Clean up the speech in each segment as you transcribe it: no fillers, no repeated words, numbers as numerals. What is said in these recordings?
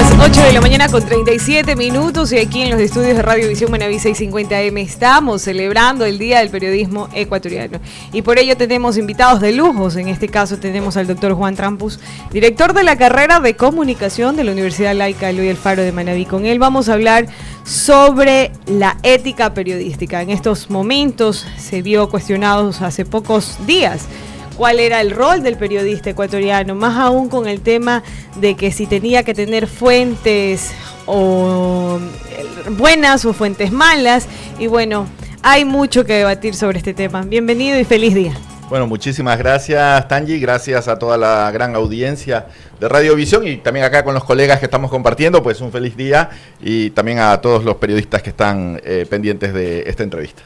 las 8 de la mañana con 37 minutos y aquí en los estudios de Radio Visión Manaví 650M estamos celebrando el Día del Periodismo Ecuatoriano. Y por ello tenemos invitados de lujos. En este caso tenemos al doctor Juan Trampus, director de la carrera de Comunicación de la Universidad Laica Eloy Alfaro de Manaví. Con él vamos a hablar sobre la ética periodística. En estos momentos se vio cuestionados hace pocos días cuál era el rol del periodista ecuatoriano, más aún con el tema de que si tenía que tener fuentes o buenas o fuentes malas. Y bueno, hay mucho que debatir sobre este tema. Bienvenido y feliz día. Bueno, muchísimas gracias, Tangi, gracias a toda la gran audiencia de Radiovisión y también acá con los colegas que estamos compartiendo, pues un feliz día y también a todos los periodistas que están pendientes de esta entrevista.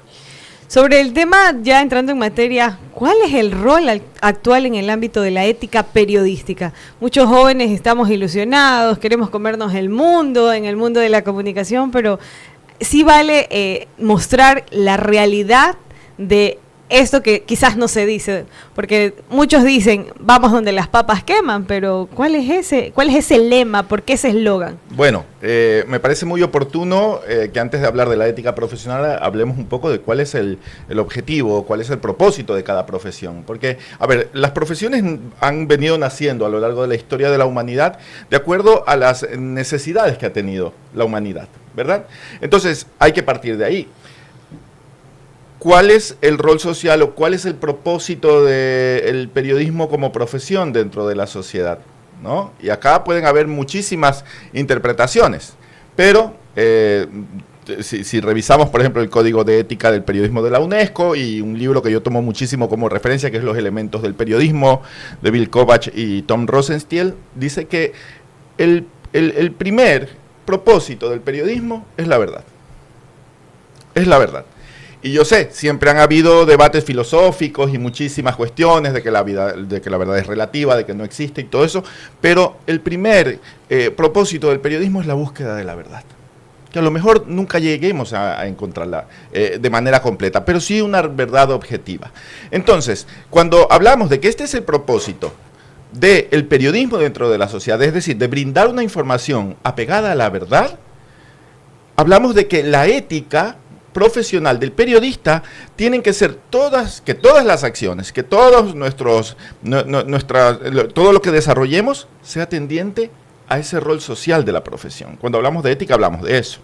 Sobre el tema, ya entrando en materia, ¿cuál es el rol actual en el ámbito de la ética periodística? Muchos jóvenes estamos ilusionados, queremos comernos el mundo, en el mundo de la comunicación, pero sí vale mostrar la realidad de esto que quizás no se dice, porque muchos dicen, vamos donde las papas queman, pero ¿cuál es ese lema? ¿Por qué ese eslogan? Bueno, me parece muy oportuno que antes de hablar de la ética profesional hablemos un poco de cuál es el objetivo, cuál es el propósito de cada profesión, porque, a ver, las profesiones han venido naciendo a lo largo de la historia de la humanidad de acuerdo a las necesidades que ha tenido la humanidad, ¿verdad? Entonces, hay que partir de ahí. ¿Cuál es el rol social o cuál es el propósito del periodismo como profesión dentro de la sociedad, ¿no? Y acá pueden haber muchísimas interpretaciones, pero si revisamos, por ejemplo, el Código de Ética del Periodismo de la UNESCO y un libro que yo tomo muchísimo como referencia, que es Los Elementos del Periodismo, de Bill Kovach y Tom Rosenstiel, dice que el primer propósito del periodismo es la verdad. Es la verdad. Y yo sé, siempre han habido debates filosóficos y muchísimas cuestiones de que la verdad es relativa, de que no existe y todo eso, pero el primer propósito del periodismo es la búsqueda de la verdad. Que a lo mejor nunca lleguemos a encontrarla de manera completa, pero sí una verdad objetiva. Entonces, cuando hablamos de que este es el propósito del periodismo dentro de la sociedad, es decir, de brindar una información apegada a la verdad, hablamos de que la ética profesional del periodista tienen que ser todas las acciones, que todos todo lo que desarrollemos sea tendiente a ese rol social de la profesión. Cuando hablamos de ética hablamos de eso.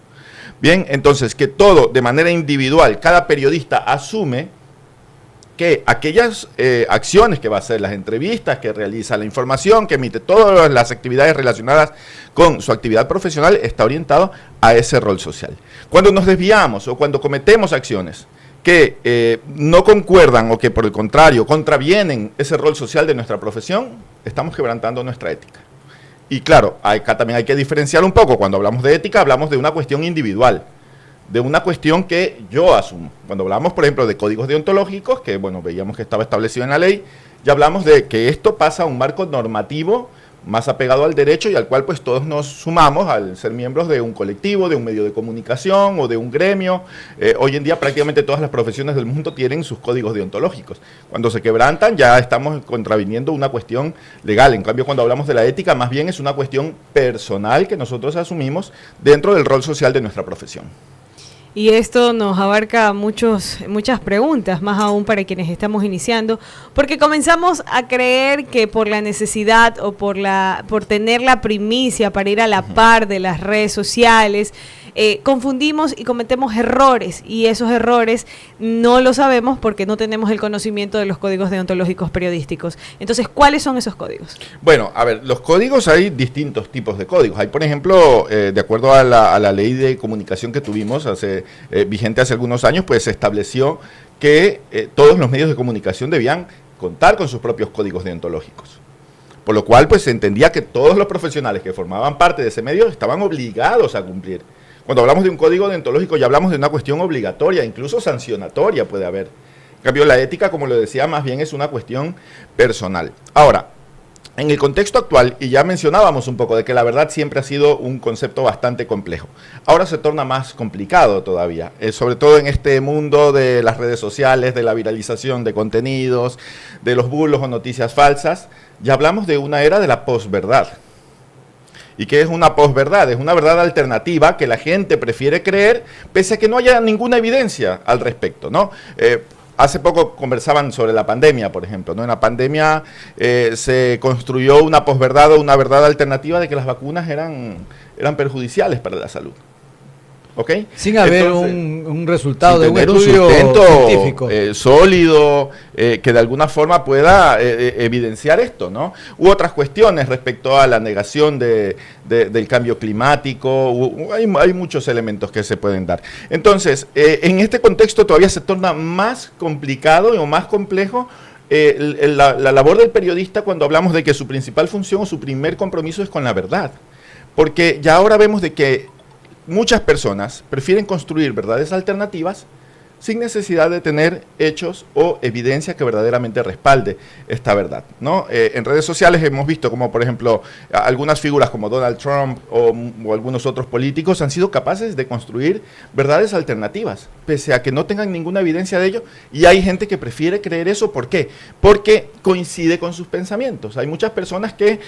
Bien, entonces que todo de manera individual, cada periodista asume que aquellas acciones que va a hacer, las entrevistas que realiza, la información que emite, todas las actividades relacionadas con su actividad profesional está orientado a ese rol social. Cuando nos desviamos o cuando cometemos acciones que no concuerdan o que por el contrario contravienen ese rol social de nuestra profesión, estamos quebrantando nuestra ética. Y claro, acá también hay que diferenciar un poco. Cuando hablamos de ética hablamos de una cuestión individual, de una cuestión que yo asumo. Cuando hablamos, por ejemplo, de códigos deontológicos, que bueno, veíamos que estaba establecido en la ley, ya hablamos de que esto pasa a un marco normativo más apegado al derecho y al cual pues todos nos sumamos al ser miembros de un colectivo, de un medio de comunicación o de un gremio. Hoy en día prácticamente todas las profesiones del mundo tienen sus códigos deontológicos. Cuando se quebrantan ya estamos contraviniendo una cuestión legal. En cambio, cuando hablamos de la ética, más bien es una cuestión personal que nosotros asumimos dentro del rol social de nuestra profesión. Y esto nos abarca muchas preguntas, más aún para quienes estamos iniciando, porque comenzamos a creer que por la necesidad o por tener la primicia para ir a la par de las redes sociales, confundimos y cometemos errores, y esos errores no lo sabemos porque no tenemos el conocimiento de los códigos deontológicos periodísticos. Entonces, ¿cuáles son esos códigos? Bueno, a ver, los códigos, hay distintos tipos de códigos. Hay, por ejemplo, de acuerdo a la ley de comunicación que tuvimos vigente hace algunos años, pues se estableció que todos los medios de comunicación debían contar con sus propios códigos deontológicos. Por lo cual, pues se entendía que todos los profesionales que formaban parte de ese medio estaban obligados a cumplir. Cuando hablamos de un código deontológico ya hablamos de una cuestión obligatoria, incluso sancionatoria puede haber. En cambio, la ética, como lo decía, más bien es una cuestión personal. Ahora, en el contexto actual, y ya mencionábamos un poco de que la verdad siempre ha sido un concepto bastante complejo, ahora se torna más complicado todavía, sobre todo en este mundo de las redes sociales, de la viralización de contenidos, de los bulos o noticias falsas. Ya hablamos de una era de la posverdad. y que es una posverdad, es una verdad alternativa que la gente prefiere creer, pese a que no haya ninguna evidencia al respecto, ¿no? Hace poco conversaban sobre la pandemia, por ejemplo, ¿no? En la pandemia se construyó una posverdad o una verdad alternativa de que las vacunas eran perjudiciales para la salud. ¿Okay? Sin haber un resultado de un estudio científico sólido que de alguna forma pueda evidenciar esto, ¿no? U otras cuestiones respecto a la negación del cambio climático. Hay muchos elementos que se pueden dar. Entonces, en este contexto todavía se torna más complicado o más complejo la labor del periodista cuando hablamos de que su principal función o su primer compromiso es con la verdad. Porque ya ahora vemos de que muchas personas prefieren construir verdades alternativas sin necesidad de tener hechos o evidencia que verdaderamente respalde esta verdad, ¿no? En redes sociales hemos visto como, por ejemplo, algunas figuras como Donald Trump o algunos otros políticos han sido capaces de construir verdades alternativas, pese a que no tengan ninguna evidencia de ello, y hay gente que prefiere creer eso. ¿Por qué? Porque coincide con sus pensamientos. Hay muchas personas que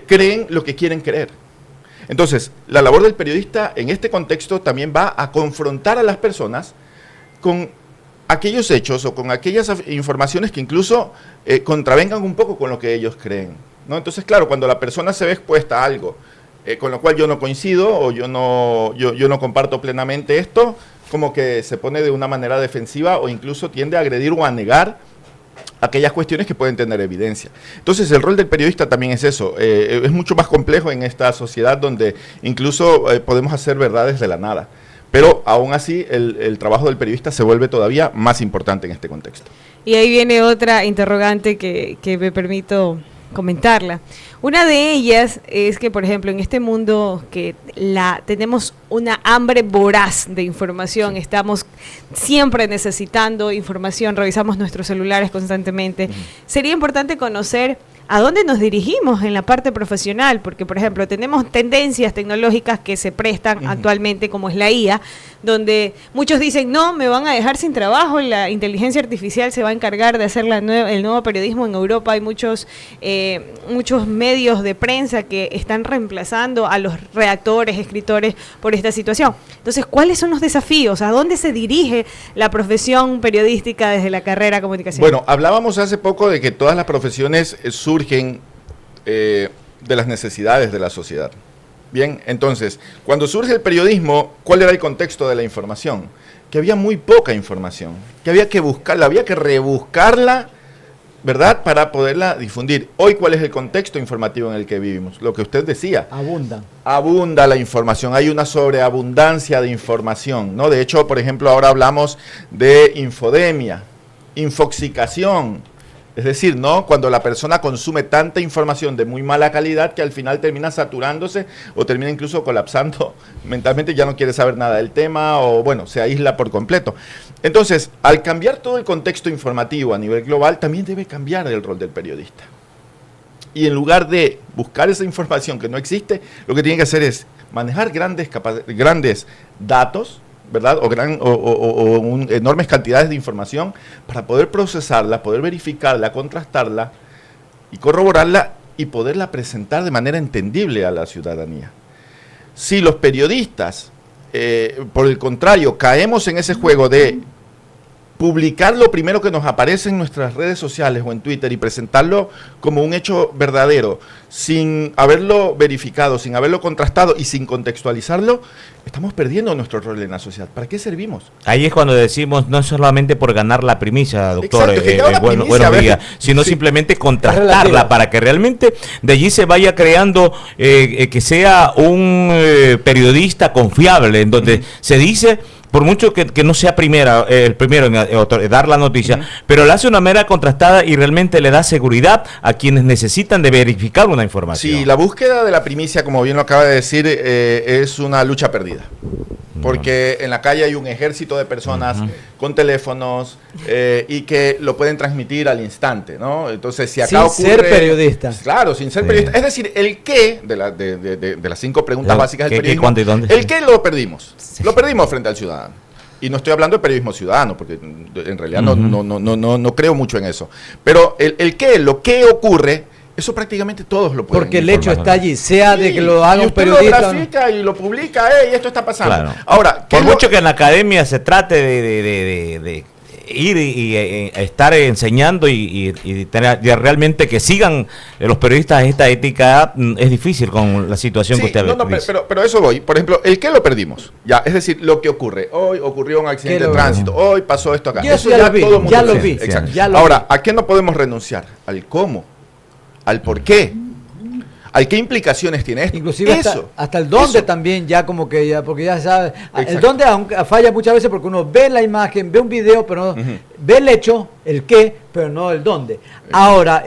creen lo que quieren creer. Entonces, la labor del periodista en este contexto también va a confrontar a las personas con aquellos hechos o con aquellas informaciones que incluso contravengan un poco con lo que ellos creen, ¿no? Entonces, claro, cuando la persona se ve expuesta a algo con lo cual yo no coincido o yo no comparto plenamente esto, como que se pone de una manera defensiva o incluso tiende a agredir o a negar aquellas cuestiones que pueden tener evidencia. Entonces, el rol del periodista también es eso. Es mucho más complejo en esta sociedad donde incluso podemos hacer verdades de la nada. Pero aún así, el trabajo del periodista se vuelve todavía más importante en este contexto. Y ahí viene otra interrogante que me permito comentarla. Una de ellas es que, por ejemplo, en este mundo que tenemos una hambre voraz de información, estamos siempre necesitando información, revisamos nuestros celulares constantemente. Sería importante conocer a dónde nos dirigimos en la parte profesional, porque, por ejemplo, tenemos tendencias tecnológicas que se prestan actualmente, como es la IA, donde muchos dicen, no, me van a dejar sin trabajo, la inteligencia artificial se va a encargar de hacer el nuevo periodismo. En Europa hay muchos medios de prensa que están reemplazando a los redactores, escritores por esta situación. Entonces, ¿cuáles son los desafíos? ¿A dónde se dirige la profesión periodística desde la carrera de comunicación? Bueno, hablábamos hace poco de que todas las profesiones surgen de las necesidades de la sociedad. Bien, entonces, cuando surge el periodismo, ¿cuál era el contexto de la información? Que había muy poca información, que había que buscarla, había que rebuscarla, ¿verdad?, para poderla difundir. Hoy, ¿cuál es el contexto informativo en el que vivimos? Lo que usted decía. Abunda la información, hay una sobreabundancia de información, ¿no? De hecho, por ejemplo, ahora hablamos de infodemia, infoxicación. Es decir, ¿no?, cuando la persona consume tanta información de muy mala calidad que al final termina saturándose o termina incluso colapsando mentalmente, ya no quiere saber nada del tema o, bueno, se aísla por completo. Entonces, al cambiar todo el contexto informativo a nivel global, también debe cambiar el rol del periodista. Y en lugar de buscar esa información que no existe, lo que tiene que hacer es manejar grandes datos, ¿verdad? O enormes cantidades de información para poder procesarla, poder verificarla, contrastarla y corroborarla y poderla presentar de manera entendible a la ciudadanía. Si los periodistas, por el contrario, caemos en ese juego de publicar lo primero que nos aparece en nuestras redes sociales o en Twitter y presentarlo como un hecho verdadero, sin haberlo verificado, sin haberlo contrastado y sin contextualizarlo, estamos perdiendo nuestro rol en la sociedad. ¿Para qué servimos? Ahí es cuando decimos, no es solamente por ganar la primicia, doctor, buenos días, sino simplemente contrastarla para que realmente de allí se vaya creando que sea un periodista confiable, en donde se dice, por mucho que no sea el primero en dar la noticia, pero le hace una mera contrastada y realmente le da seguridad a quienes necesitan de verificar una información. Sí, la búsqueda de la primicia, como bien lo acaba de decir, es una lucha perdida. Porque en la calle hay un ejército de personas con teléfonos y que lo pueden transmitir al instante, ¿no? Entonces, si acá ocurre... Sin ser periodista. Claro, sin ser periodista. Es decir, el qué de las 5 preguntas básicas del periodismo. ¿Cuándo y dónde? El qué lo perdimos. Sí. Lo perdimos frente al ciudadano. Y no estoy hablando de periodismo ciudadano, porque en realidad no creo mucho en eso. Pero el qué, lo que ocurre, Eso prácticamente todos lo pueden porque el hecho está allí, sea de que lo haga y un usted periodista. lo grafica y lo publica, y esto está pasando. Claro. Ahora, por mucho que en la academia se trate de ir y estar enseñando y tener realmente que sigan los periodistas esta ética, es difícil con la situación que usted dice. Pero eso voy. Por ejemplo, ¿el qué lo perdimos? Ya, es decir, lo que ocurre. Hoy ocurrió un accidente de tránsito, hoy pasó esto acá. Eso ya todo el mundo ya lo vi. Ahora, ¿a qué no podemos renunciar? Al cómo, al por qué. ¿Al qué implicaciones tiene esto? Inclusive hasta el dónde también ya como que ya, porque ya sabe, el dónde falla muchas veces porque uno ve la imagen, ve un video, pero no, ve el hecho, el qué, pero no el dónde. Ahora,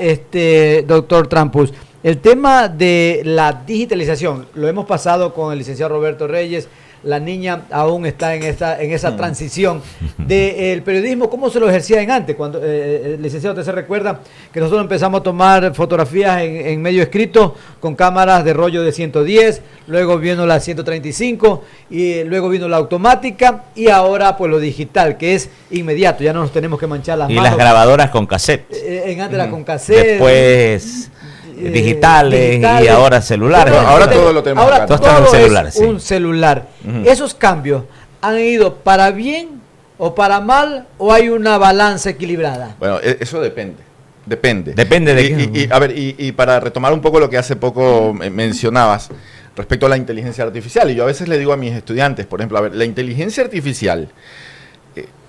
doctor Trampus, el tema de la digitalización, lo hemos pasado con el licenciado Roberto Reyes. La niña aún está en esa transición del periodismo, ¿cómo se lo ejercían antes? Cuando el licenciado, ¿usted se recuerda que nosotros empezamos a tomar fotografías en medio escrito con cámaras de rollo de 110, luego vino la 135 y luego vino la automática y ahora pues lo digital, que es inmediato, ya no nos tenemos que manchar las manos. Y las grabadoras con cassette. Antes era con cassette. Después digitales y ahora celulares. Ahora todo lo tenemos. Ahora todo celular, es un celular. ¿Esos cambios han ido para bien o para mal o hay una balanza equilibrada? Bueno, eso depende. Depende de qué. A ver, y para retomar un poco lo que hace poco mencionabas respecto a la inteligencia artificial, y yo a veces le digo a mis estudiantes, por ejemplo, a ver, la inteligencia artificial,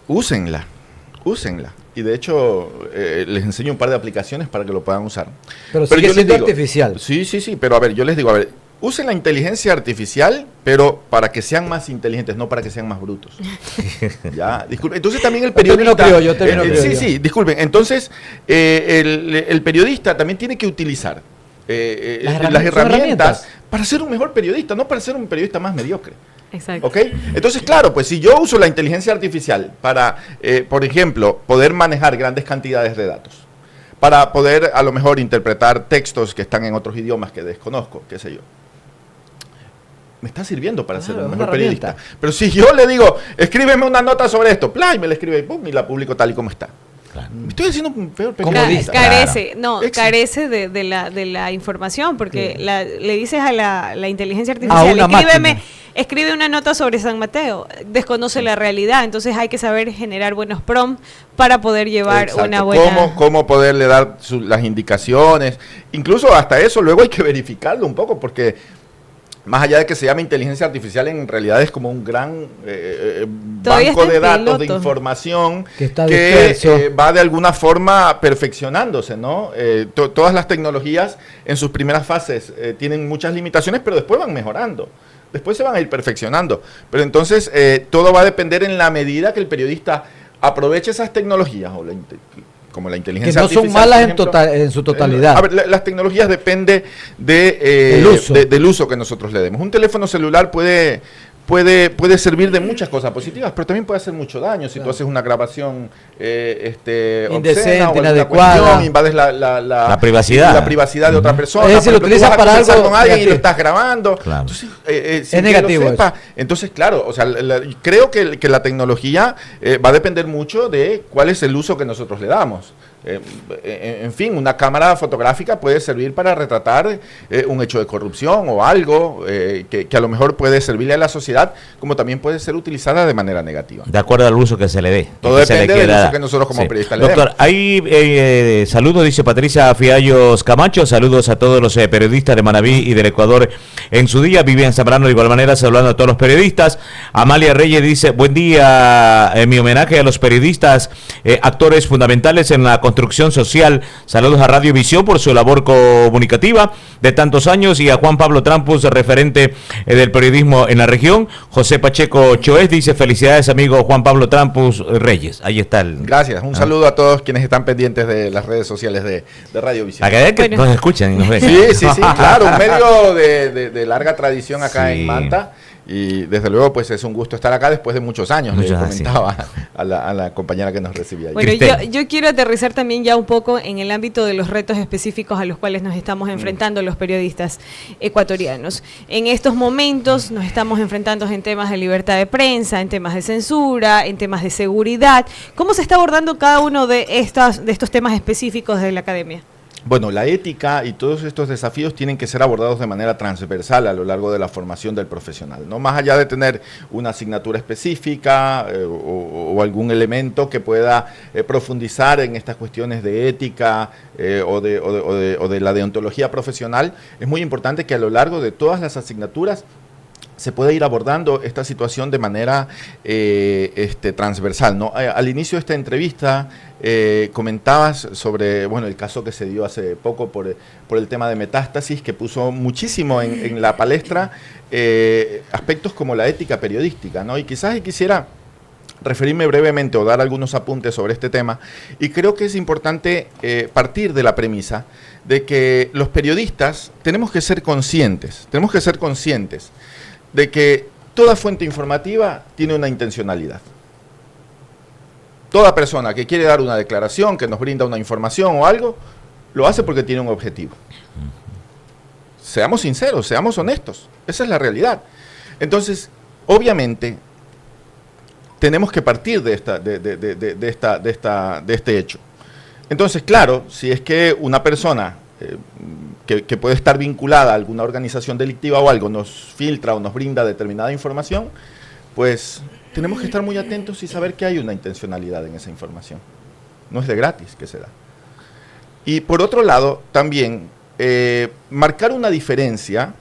úsenla. Y de hecho, les enseño un par de aplicaciones para que lo puedan usar. Pero sigue siendo artificial. Sí, pero a ver, yo les digo, usen la inteligencia artificial, pero para que sean más inteligentes, no para que sean más brutos. Ya, disculpen. Entonces también el periodista... Termino criollo. Sí, disculpen. Entonces, el periodista también tiene que utilizar las herramientas para ser un mejor periodista, no para ser un periodista más mediocre. Exacto. ¿Ok? Entonces, claro, pues si yo uso la inteligencia artificial para, por ejemplo, poder manejar grandes cantidades de datos, para poder a lo mejor interpretar textos que están en otros idiomas que desconozco, qué sé yo, me está sirviendo para ser un mejor periodista. Pero si yo le digo, escríbeme una nota sobre esto, y me la escribe y la publico tal y como está. Claro. Me estoy haciendo un peor periodista. Carece de la información, porque le dices a la inteligencia artificial, escribe una nota sobre San Mateo, desconoce la realidad, entonces hay que saber generar buenos prompts para poder llevar una buena... ¿Cómo poderle dar las indicaciones? Incluso hasta eso luego hay que verificarlo un poco, porque más allá de que se llame inteligencia artificial, en realidad es como un gran banco de datos, de información que va de alguna forma perfeccionándose, ¿no? Todas las tecnologías en sus primeras fases tienen muchas limitaciones, pero después van mejorando. Después se van a ir perfeccionando. Pero entonces todo va a depender en la medida que el periodista aproveche esas tecnologías como la inteligencia artificial. Que no son malas en su totalidad. A ver, las tecnologías dependen del uso que nosotros le demos. Un teléfono celular puede servir de muchas cosas positivas, pero también puede hacer mucho daño si tú haces una grabación indecente, inadecuada, invades la privacidad. La privacidad de otra persona. Es decir, lo utilizas para algo con alguien y lo estás grabando. Claro. Entonces, es negativo. Entonces, claro, o sea, creo que la tecnología va a depender mucho de cuál es el uso que nosotros le damos. En fin, una cámara fotográfica puede servir para retratar un hecho de corrupción o algo que a lo mejor puede servirle a la sociedad, como también puede ser utilizada de manera negativa. De acuerdo al uso que se le dé. Todo depende del uso que nosotros como periodistas le demos. Doctor, hay saludos, dice Patricia Fiallos Camacho, saludos a todos los periodistas de Manabí y del Ecuador en su día. Vivian Zambrano de igual manera saludando a todos los periodistas. Amalia Reyes dice, buen día, mi homenaje a los periodistas, actores fundamentales en la construcción social. Saludos a Radio Visión por su labor comunicativa de tantos años y a Juan Pablo Trampus, referente del periodismo en la región. José Pacheco Choés dice, felicidades amigo Juan Pablo Trampus Reyes. Ahí está el... Gracias, un saludo a todos quienes están pendientes de las redes sociales de Radio Visión. Para que nos escuchan y nos ven. Sí, claro, un medio de larga tradición acá en Manta. Y desde luego pues es un gusto estar acá después de muchos años, le comentaba a la compañera que nos recibía. Bueno, yo quiero aterrizar también ya un poco en el ámbito de los retos específicos a los cuales nos estamos enfrentando los periodistas ecuatorianos. En estos momentos nos estamos enfrentando en temas de libertad de prensa, en temas de censura, en temas de seguridad. ¿Cómo se está abordando cada uno de estos temas específicos de la academia? Bueno, la ética y todos estos desafíos tienen que ser abordados de manera transversal a lo largo de la formación del profesional, ¿no? Más allá de tener una asignatura específica o algún elemento que pueda profundizar en estas cuestiones de ética o de la deontología profesional, es muy importante que a lo largo de todas las asignaturas se puede ir abordando esta situación de manera transversal, ¿no? Al inicio de esta entrevista comentabas sobre el caso que se dio hace poco por el tema de Metástasis, que puso muchísimo en la palestra aspectos como la ética periodística, ¿no? Y quizás quisiera referirme brevemente o dar algunos apuntes sobre este tema, y creo que es importante partir de la premisa de que los periodistas tenemos que ser conscientes de que toda fuente informativa tiene una intencionalidad. Toda persona que quiere dar una declaración, que nos brinda una información o algo, lo hace porque tiene un objetivo. Seamos sinceros, seamos honestos. Esa es la realidad. Entonces, obviamente, tenemos que partir de este hecho. Entonces, claro, si es que una persona que puede estar vinculada a alguna organización delictiva o algo, nos filtra o nos brinda determinada información, pues tenemos que estar muy atentos y saber que hay una intencionalidad en esa información. No es de gratis que se da. Y por otro lado, también marcar una diferencia,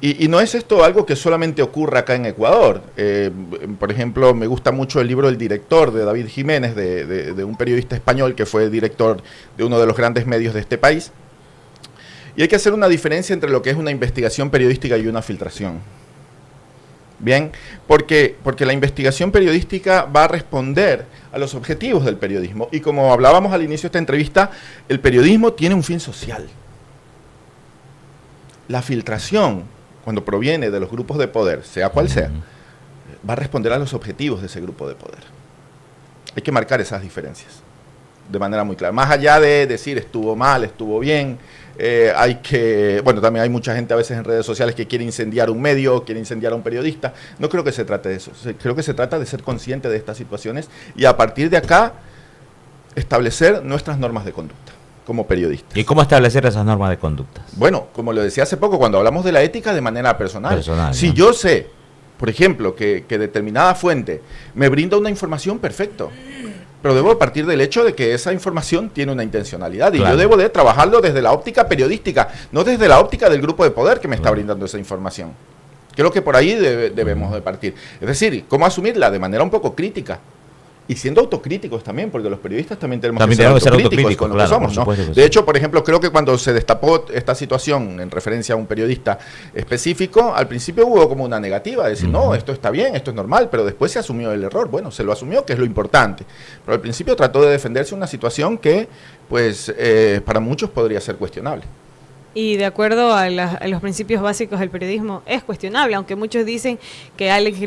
y no es esto algo que solamente ocurra acá en Ecuador. Por ejemplo, me gusta mucho el libro El Director, de David Jiménez, de un periodista español que fue director de uno de los grandes medios de este país. Y hay que hacer una diferencia entre lo que es una investigación periodística y una filtración. Bien, porque la investigación periodística va a responder a los objetivos del periodismo. Y como hablábamos al inicio de esta entrevista, el periodismo tiene un fin social. La filtración, cuando proviene de los grupos de poder, sea cual sea, va a responder a los objetivos de ese grupo de poder. Hay que marcar esas diferencias de manera muy clara. Más allá de decir estuvo mal, estuvo bien, también hay mucha gente a veces en redes sociales que quiere incendiar un medio, quiere incendiar a un periodista. No creo que se trate de eso. Creo que se trata de ser consciente de estas situaciones y a partir de acá establecer nuestras normas de conducta como periodistas. ¿Y cómo establecer esas normas de conducta? Bueno, como lo decía hace poco, cuando hablamos de la ética de manera personal. Si ¿no? Yo sé, por ejemplo, que determinada fuente me brinda una información, perfecto. Pero debo partir del hecho de que esa información tiene una intencionalidad y yo debo de trabajarlo desde la óptica periodística, no desde la óptica del grupo de poder que me está brindando esa información. Creo que por ahí debemos de partir. Es decir, ¿cómo asumirla? De manera un poco crítica. Y siendo autocríticos también, porque los periodistas también tenemos que ser autocríticos con lo que somos, ¿no? De hecho, por ejemplo, creo que cuando se destapó esta situación en referencia a un periodista específico, al principio hubo como una negativa, de decir, no, esto está bien, esto es normal, pero después se asumió el error. Bueno, se lo asumió, que es lo importante. Pero al principio trató de defenderse una situación que, pues, para muchos podría ser cuestionable. Y de acuerdo a los principios básicos del periodismo, es cuestionable, aunque muchos dicen que Alex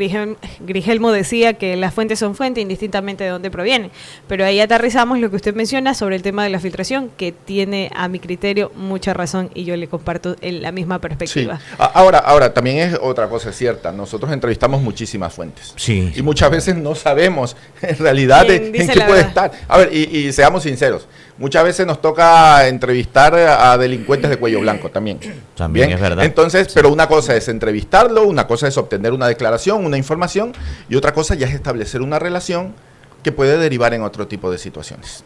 Grigelmo decía que las fuentes son fuentes indistintamente de dónde provienen. Pero ahí aterrizamos lo que usted menciona sobre el tema de la filtración, que tiene a mi criterio mucha razón y yo le comparto la misma perspectiva. Sí. Ahora, también es otra cosa cierta, nosotros entrevistamos muchísimas fuentes. Sí. Y muchas veces no sabemos en realidad en qué puede estar. A ver, y seamos sinceros, muchas veces nos toca entrevistar a delincuentes de cuello blanco también. También es verdad. Entonces, pero una cosa es entrevistarlo, una cosa es obtener una declaración, una información, y otra cosa ya es establecer una relación que puede derivar en otro tipo de situaciones.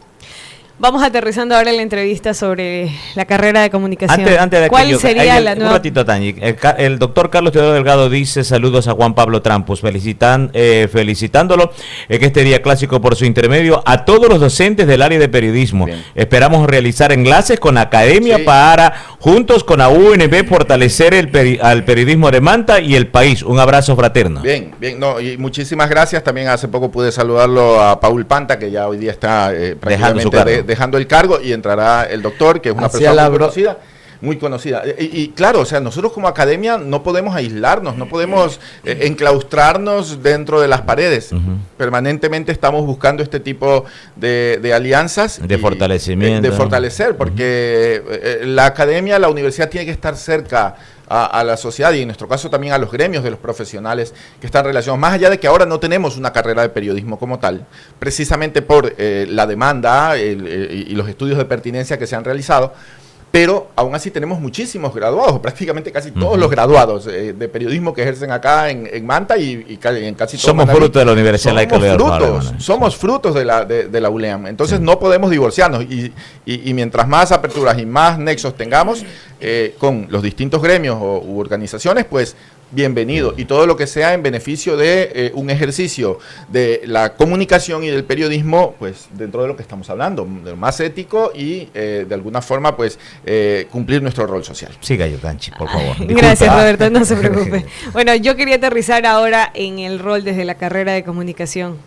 Vamos aterrizando ahora en la entrevista sobre la carrera de comunicación. Antes de ¿Cuál sería la nueva? Un ratito, Tani. El doctor Carlos Teodoro Delgado dice saludos a Juan Pablo Trampus, felicitándolo en este día clásico por su intermedio a todos los docentes del área de periodismo. Bien. Esperamos realizar enlaces con academia para, juntos con la UNB, fortalecer al periodismo de Manta y el país. Un abrazo fraterno. Bien, y muchísimas gracias. También hace poco pude saludarlo a Paul Panta, que ya hoy día está prácticamente dejando el cargo, y entrará el doctor, que es una persona muy conocida. Y claro, o sea, nosotros como academia no podemos aislarnos, no podemos enclaustrarnos dentro de las paredes. Permanentemente estamos buscando este tipo de alianzas. De fortalecimiento. De fortalecer, porque la academia, la universidad tiene que estar cerca a la sociedad y en nuestro caso también a los gremios de los profesionales que están relacionados, más allá de que ahora no tenemos una carrera de periodismo como tal, precisamente por la demanda y los estudios de pertinencia que se han realizado, pero aún así tenemos muchísimos graduados, prácticamente casi todos los graduados de periodismo que ejercen acá en Manta y en casi todos. Somos frutos de la Universidad Laica de somos frutos de la ULEAM, entonces no podemos divorciarnos y mientras más aperturas y más nexos tengamos con los distintos gremios u organizaciones, pues bienvenido, y todo lo que sea en beneficio de un ejercicio de la comunicación y del periodismo, pues dentro de lo que estamos hablando, de lo más ético y de alguna forma pues cumplir nuestro rol social. Siga, Yucanchi, por favor. Gracias, Roberto, no se preocupe. Bueno, yo quería aterrizar ahora en el rol desde la carrera de comunicación.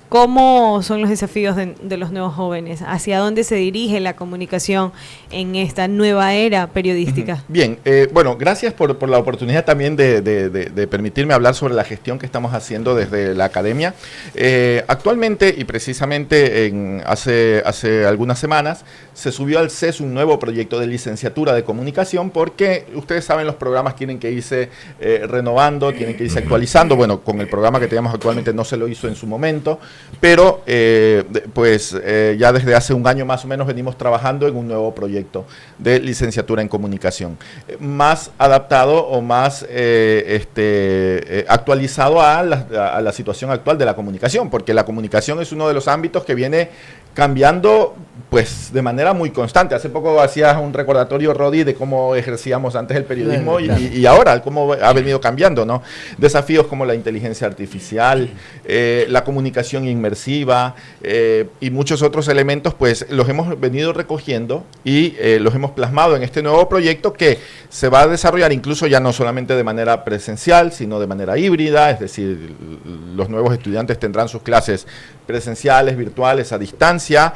¿Cómo son los desafíos de los nuevos jóvenes? ¿Hacia dónde se dirige la comunicación en esta nueva era periodística? Bien, bueno, gracias por la oportunidad también de permitirme hablar sobre la gestión que estamos haciendo desde la academia. Actualmente, y precisamente hace algunas semanas, se subió al CES un nuevo proyecto de licenciatura de comunicación porque ustedes saben, los programas tienen que irse renovando, tienen que irse actualizando. Bueno, con el programa que tenemos actualmente no se lo hizo en su momento, pero ya desde hace un año más o menos venimos trabajando en un nuevo proyecto de licenciatura en comunicación, más adaptado o más actualizado a la situación actual de la comunicación, porque la comunicación es uno de los ámbitos que viene cambiando pues de manera muy constante. Hace poco hacías un recordatorio, Rodi, de cómo ejercíamos antes el periodismo y ahora cómo ha venido cambiando, ¿no? Desafíos como la inteligencia artificial, la comunicación inmersiva y muchos otros elementos, pues los hemos venido recogiendo y los hemos plasmado en este nuevo proyecto que se va a desarrollar incluso ya no solamente de manera presencial, sino de manera híbrida, es decir, los nuevos estudiantes tendrán sus clases presenciales, virtuales, a distancia,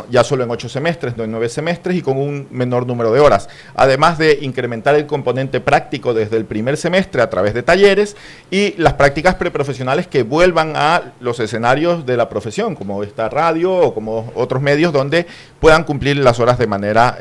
ya solo en 8 semestres, no en 9 semestres, y con un menor número de horas. Además de incrementar el componente práctico desde el primer semestre a través de talleres y las prácticas preprofesionales que vuelvan a los escenarios de la profesión, como esta radio o como otros medios donde puedan cumplir las horas de manera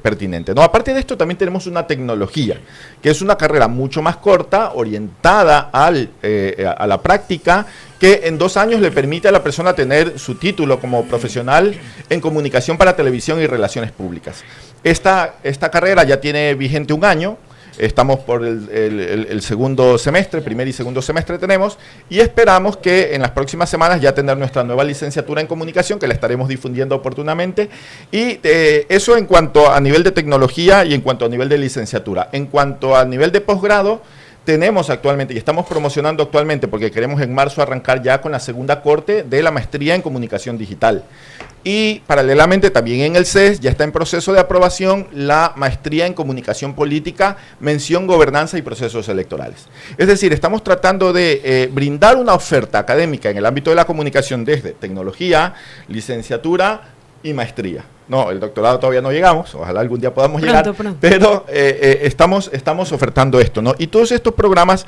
pertinente. No, aparte de esto, también tenemos una tecnología, que es una carrera mucho más corta, orientada a la práctica, que en 2 años le permite a la persona tener su título como profesional en comunicación para televisión y relaciones públicas. Esta carrera ya tiene vigente 1 año, estamos por el segundo semestre, primer y segundo semestre tenemos, y esperamos que en las próximas semanas ya tener nuestra nueva licenciatura en comunicación, que la estaremos difundiendo oportunamente, y eso en cuanto a nivel de tecnología y en cuanto a nivel de licenciatura. En cuanto a nivel de posgrado, tenemos actualmente y estamos promocionando actualmente, porque queremos en marzo arrancar ya con la segunda corte de la maestría en comunicación digital. Y paralelamente también en el CES ya está en proceso de aprobación la maestría en comunicación política, mención gobernanza y procesos electorales. Es decir, estamos tratando de brindar una oferta académica en el ámbito de la comunicación desde tecnología, licenciatura y maestría. No, el doctorado todavía no llegamos, ojalá algún día podamos llegar, pero estamos ofertando esto, ¿no? Y todos estos programas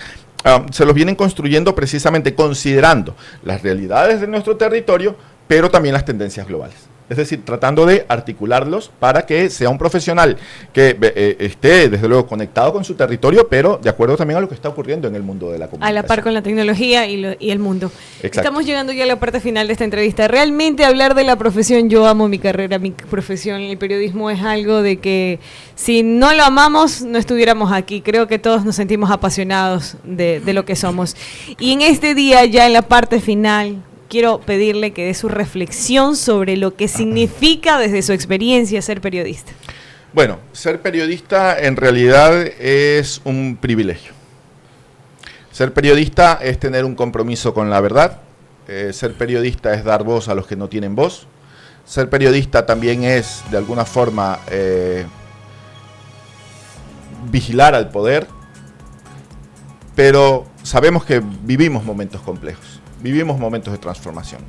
se los vienen construyendo precisamente considerando las realidades de nuestro territorio, pero también las tendencias globales. Es decir, tratando de articularlos para que sea un profesional que esté, desde luego, conectado con su territorio, pero de acuerdo también a lo que está ocurriendo en el mundo de la comunicación. A la par con la tecnología y el mundo. Exacto. Estamos llegando ya a la parte final de esta entrevista. Realmente hablar de la profesión, yo amo mi carrera, mi profesión, el periodismo es algo de que si no lo amamos, no estuviéramos aquí. Creo que todos nos sentimos apasionados de lo que somos. Y en este día, ya en la parte final, quiero pedirle que dé su reflexión sobre lo que significa desde su experiencia ser periodista. Bueno, ser periodista en realidad es un privilegio. Ser periodista es tener un compromiso con la verdad. Ser periodista es dar voz a los que no tienen voz. Ser periodista también es, de alguna forma, vigilar al poder. Pero sabemos que vivimos momentos complejos. Vivimos momentos de transformación,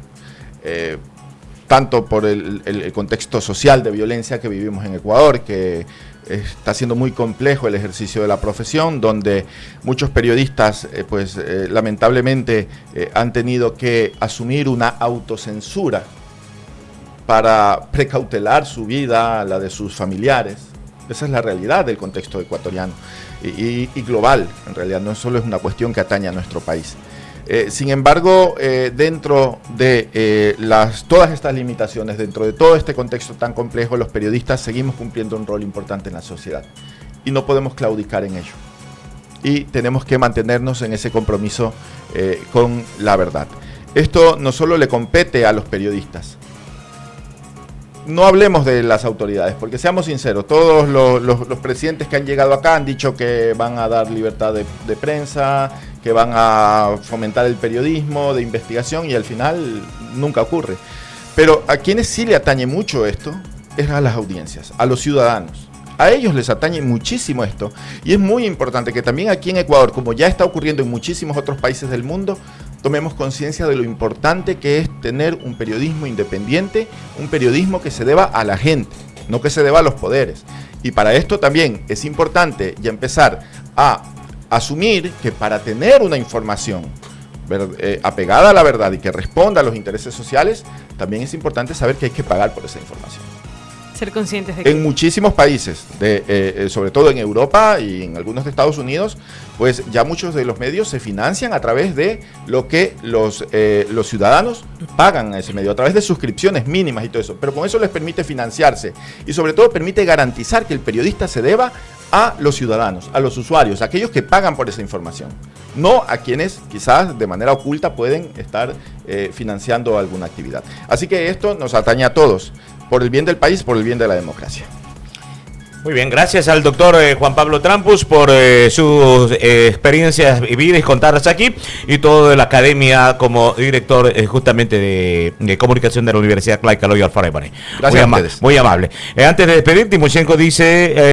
tanto por el contexto social de violencia que vivimos en Ecuador, que está siendo muy complejo el ejercicio de la profesión, donde muchos periodistas lamentablemente han tenido que asumir una autocensura para precautelar su vida, la de sus familiares, Esa es la realidad del contexto ecuatoriano y global. En realidad no solo es una cuestión que atañe a nuestro país. Sin embargo, dentro de todas estas limitaciones, dentro de todo este contexto tan complejo, los periodistas seguimos cumpliendo un rol importante en la sociedad y no podemos claudicar en ello. Y tenemos que mantenernos en ese compromiso con la verdad. Esto no solo le compete a los periodistas. No hablemos de las autoridades, porque seamos sinceros, todos los presidentes que han llegado acá han dicho que van a dar libertad de prensa, que van a fomentar el periodismo de investigación y al final nunca ocurre. Pero a quienes sí le atañe mucho esto es a las audiencias, a los ciudadanos. A ellos les atañe muchísimo esto y es muy importante que también aquí en Ecuador, como ya está ocurriendo en muchísimos otros países del mundo, tomemos conciencia de lo importante que es tener un periodismo independiente, un periodismo que se deba a la gente, no que se deba a los poderes. Y para esto también es importante ya empezar a asumir que para tener una información apegada a la verdad y que responda a los intereses sociales, también es importante saber que hay que pagar por esa información. Ser conscientes de que en muchísimos países, sobre todo en Europa y en algunos de Estados Unidos, pues ya muchos de los medios se financian a través de lo que los ciudadanos pagan a ese medio, a través de suscripciones mínimas y todo eso. Pero con eso les permite financiarse y sobre todo permite garantizar que el periodista se deba a los ciudadanos, a los usuarios, a aquellos que pagan por esa información, no a quienes quizás de manera oculta pueden estar financiando alguna actividad. Así que esto nos atañe a todos, por el bien del país, por el bien de la democracia. Muy bien, gracias al doctor Juan Pablo Trampus por sus experiencias vividas y contadas aquí y todo de la academia como director justamente de comunicación de la Universidad Clay Caloy Alfaro Ibané. Gracias a ustedes. Muy amable. Antes de despedir, Timochenko dice...